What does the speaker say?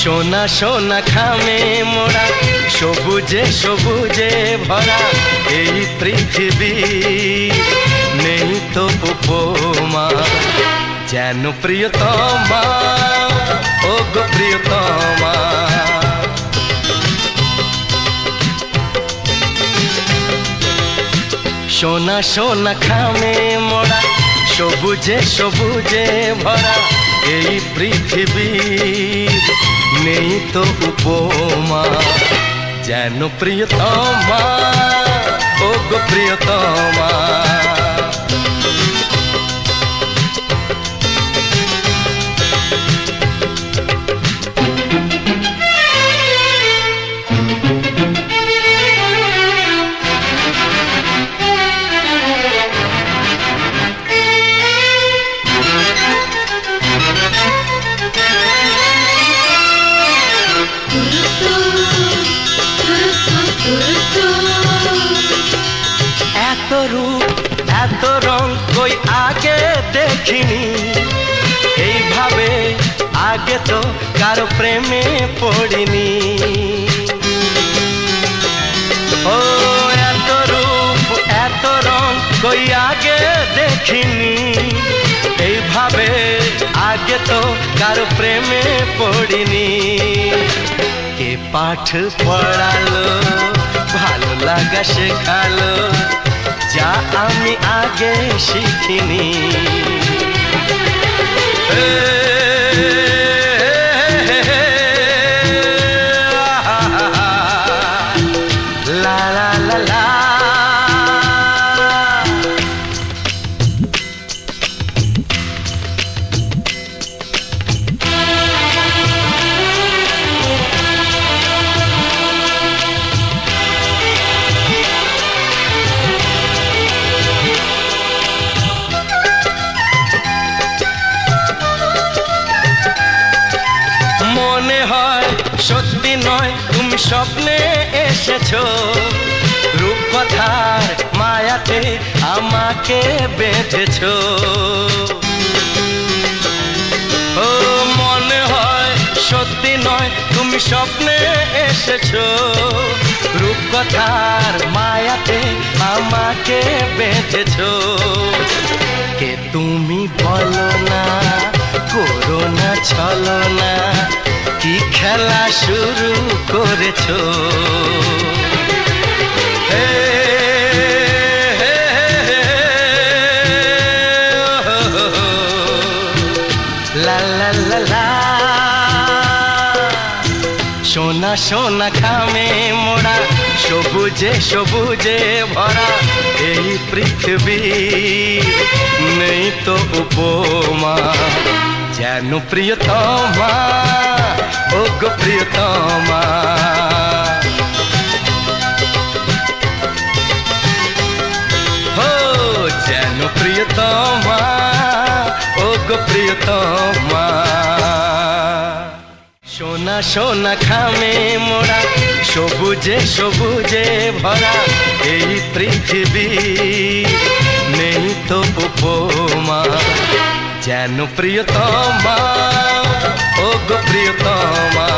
সোনা সোনা খামে মোড়া, সবুজে সবুজে ভরা এই পৃথিবী, নেই তো উপমা যেন প্রিয়তমা, ও গো প্রিয়তমা। সোনা সোনা খামে মোড়া, সবুজে সবুজে ভরা এই পৃথিবী, নেই তো উপমা যেন প্রিয়তমা, ও গো প্রিয়তমা। এত রূপ এত রং কই আগে দেখিনি, এইভাবে আগে তো কারো প্রেমে পড়িনি। ও এত রূপ এত রং কই আগে দেখিনি, এইভাবে আগে তো কারো প্রেমে পড়িনি। কে পাঠ পড়ালো, ভালো লাগা শেখালো, যা আমি আগে শিখিনি। লা লা লা লা। মনে হয় সত্যি নয় তুমি স্বপ্নে এসেছো, রূপকথার মায়াতে আমাকে বেঁধেছো। ও মনে হয় সত্যি নয় তুমি স্বপ্নে এসেছো, রূপকথার মায়াতে আমাকে বেঁধেছো। কে তুমি বলো না, করো না ছলনা, কি খেলা শুরু করেছো। লা লা লা লা। সোনা সোনা খামে মোড়া, সবুজে সবুজে ভরা এই পৃথিবী, নেই তো উপমা যেন প্রিয়তমা, ও গো প্রিয়তমা। হো যেন প্রিয়তমা, ও গো প্রিয়তমা। সোনা সোনা খামে মোড়া, সবুজে সবুজে ভরা এই পৃথিবী, নেই তো উপমা যেন প্রিয়তমা, ও গো প্রিয়তমা।